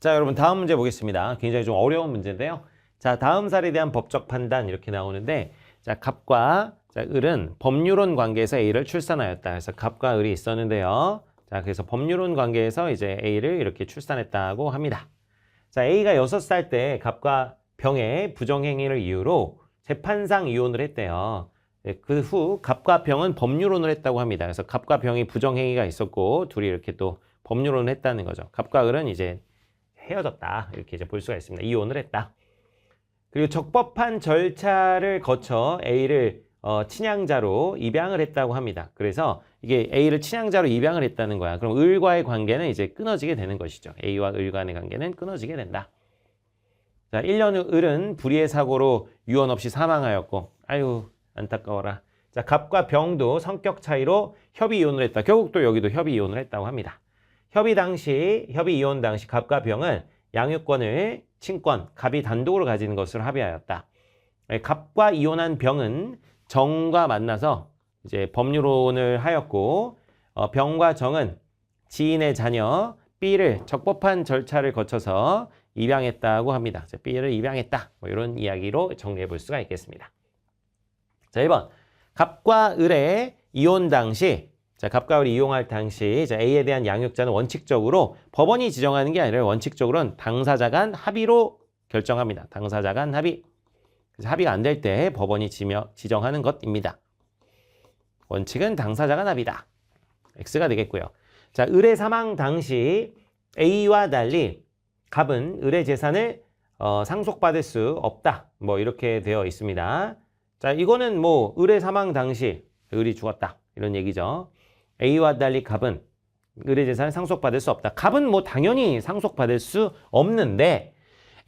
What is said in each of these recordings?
자, 여러분 다음 문제 보겠습니다. 굉장히 좀 어려운 문제인데요. 자, 다음 사례에 대한 법적 판단 이렇게 나오는데, 자, 갑과 을은 법률론 관계에서 A를 출산하였다. 그래서 갑과 을이 있었는데요. 자, 그래서 법률론 관계에서 이제 A를 이렇게 출산했다고 합니다. 자, A가 6살 때 갑과 병의 부정행위를 이유로 재판상 이혼을 했대요. 그 후 갑과 병은 법률혼을 했다고 합니다. 그래서 갑과 병이 부정행위가 있었고 둘이 이렇게 또 법률혼을 했다는 거죠. 갑과 을은 이제 헤어졌다. 이렇게 이제 볼 수가 있습니다. 이혼을 했다. 그리고 적법한 절차를 거쳐 A를 친양자로 입양을 했다고 합니다. 그래서 이게 A를 친양자로 입양을 했다는 거야. 그럼 을과의 관계는 이제 끊어지게 되는 것이죠. A와 을 간의 관계는 끊어지게 된다. 자, 1년 후 을은 불의의 사고로 유언 없이 사망하였고, 아유 안타까워라. 자, 갑과 병도 성격 차이로 협의 이혼을 했다. 결국 또 여기도 협의 이혼을 했다고 합니다. 협의 이혼 당시 갑과 병은 양육권을 친권, 갑이 단독으로 가지는 것으로 합의하였다. 갑과 이혼한 병은 정과 만나서 이제 법률혼을 하였고, 병과 정은 지인의 자녀 B를 적법한 절차를 거쳐서 입양했다고 합니다. B를 입양했다. 뭐 이런 이야기로 정리해 볼 수가 있겠습니다. 자, 1번. 갑과 을의 이혼 당시, 자, 갑과 을이 이혼할 당시 A에 대한 양육자는 원칙적으로 법원이 지정하는 게 아니라 원칙적으로는 당사자 간 합의로 결정합니다. 당사자 간 합의. 그래서 합의가 안 될 때 법원이 지정하는 것입니다. 원칙은 당사자 간 합의다. X가 되겠고요. 자, 을의 사망 당시 A와 달리 갑은 을의 재산을 상속받을 수 없다. 뭐 이렇게 되어 있습니다. 자, 이거는 뭐 을의 사망 당시 을이 죽었다. 이런 얘기죠. A와 달리 갑은 을의 재산을 상속받을 수 없다. 갑은 뭐 당연히 상속받을 수 없는데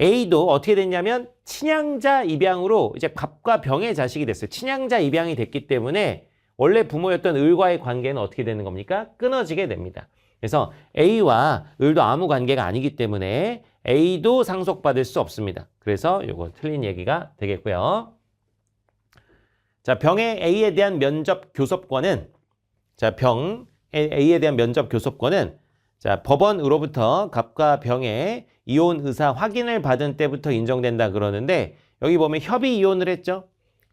A도 어떻게 됐냐면 친양자 입양으로 이제 갑과 병의 자식이 됐어요. 친양자 입양이 됐기 때문에 원래 부모였던 을과의 관계는 어떻게 되는 겁니까? 끊어지게 됩니다. 그래서 A와 을도 아무 관계가 아니기 때문에 A도 상속받을 수 없습니다. 그래서 이거 틀린 얘기가 되겠고요. 자, 병의 A에 대한 면접 교섭권은 A에 대한 면접 교섭권은 자, 법원으로부터 갑과 병의 이혼 의사 확인을 받은 때부터 인정된다 그러는데 여기 보면 협의 이혼을 했죠.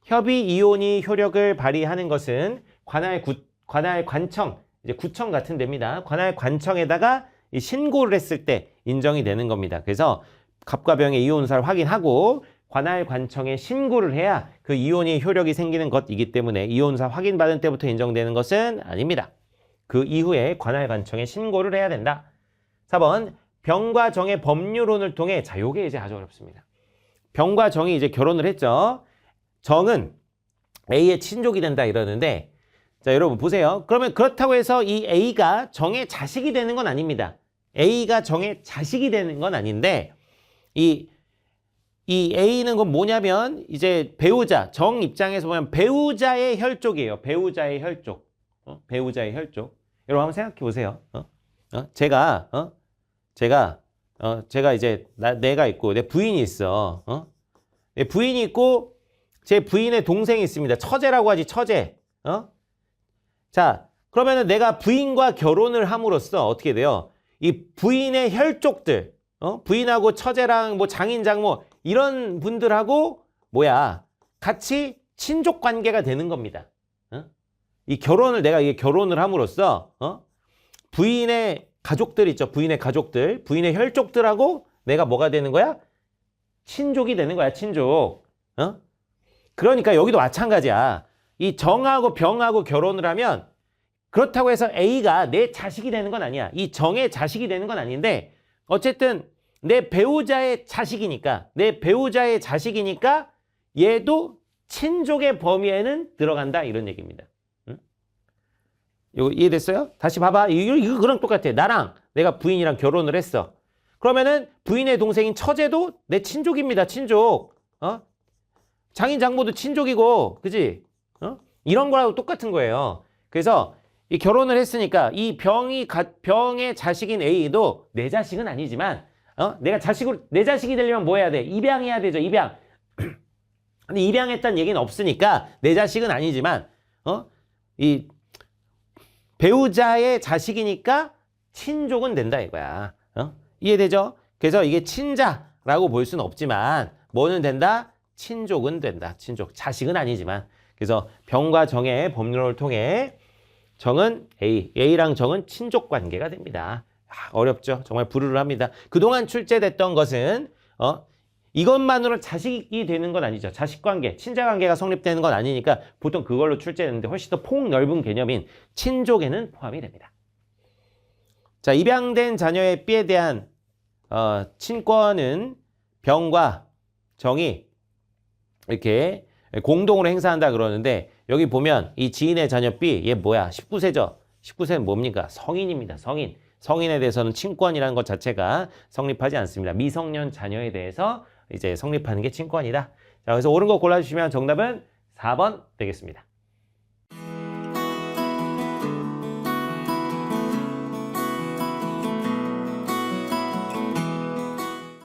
협의 이혼이 효력을 발휘하는 것은 관할 관청, 이제 구청 같은 데입니다. 관할 관청에다가 신고를 했을 때 인정이 되는 겁니다. 그래서 갑과 병의 이혼 의사를 확인하고 관할 관청에 신고를 해야 그 이혼이 효력이 생기는 것이기 때문에 이혼 의사 확인받은 때부터 인정되는 것은 아닙니다. 그 이후에 관할 관청에 신고를 해야 된다. 4번 병과 정의 법률혼을 통해 자, 요게 이제 아주 어렵습니다. 병과 정이 이제 결혼을 했죠. 정은 A의 친족이 된다 이러는데 자, 여러분 보세요. 그러면 그렇다고 해서 이 A가 정의 자식이 되는 건 아닙니다. A가 정의 자식이 되는 건 아닌데 이 A는 건 뭐냐면 이제 배우자, 정 입장에서 보면 배우자의 혈족이에요. 배우자의 혈족. 배우자의 혈족. 여러분 한번 생각해 보세요. 제가 이제 내가 있고 내 부인이 있어. 내 부인이 있고 제 부인의 동생이 있습니다. 처제라고 하지, 처제. 자, 그러면은 내가 부인과 결혼을 함으로써 어떻게 돼요? 이 부인의 혈족들, 부인하고 처제랑 뭐 장인, 장모 이런 분들하고 같이 친족 관계가 되는 겁니다. 이 결혼을 내가 이게 결혼을 함으로써 부인의 가족들 있죠. 부인의 가족들, 부인의 혈족들하고 내가 뭐가 되는 거야? 친족이 되는 거야, 친족. 그러니까 여기도 마찬가지야. 이 정하고 병하고 결혼을 하면 그렇다고 해서 A가 내 자식이 되는 건 아니야. 이 정의 자식이 되는 건 아닌데 어쨌든 내 배우자의 자식이니까 얘도 친족의 범위에는 들어간다 이런 얘기입니다. 이거 이해됐어요? 다시 봐봐. 이거 그랑 똑같아. 나랑 내가 부인이랑 결혼을 했어. 그러면은 부인의 동생인 처제도 내 친족입니다. 친족. 장인 장모도 친족이고, 그지? 이런 거랑 똑같은 거예요. 그래서 이 결혼을 했으니까 이 병의 자식인 A도 내 자식은 아니지만, 내 자식이 되려면 뭐 해야 돼? 입양해야 되죠. 입양. 근데 입양했다는 얘기는 없으니까 내 자식은 아니지만, 이 배우자의 자식이니까 친족은 된다 이거야. 이해되죠? 그래서 이게 친자라고 볼 수는 없지만 뭐는 된다? 친족은 된다. 친족. 자식은 아니지만. 그래서 병과 정의 법률을 통해 정은 A랑 정은 친족 관계가 됩니다. 어렵죠? 정말 불우합니다. 그동안 출제됐던 것은 이것만으로 자식이 되는 건 아니죠. 자식관계, 친자관계가 성립되는 건 아니니까 보통 그걸로 출제되는데 훨씬 더 폭넓은 개념인 친족에는 포함이 됩니다. 자, 입양된 자녀의 B에 대한 친권은 병과 정이 이렇게 공동으로 행사한다 그러는데 여기 보면 이 지인의 자녀 B, 얘 뭐야? 19세죠? 19세는 뭡니까? 성인입니다. 성인. 성인에 대해서는 친권이라는 것 자체가 성립하지 않습니다. 미성년 자녀에 대해서 이제 성립하는 게 친권이다. 자, 그래서 옳은 거 골라주시면 정답은 4번 되겠습니다.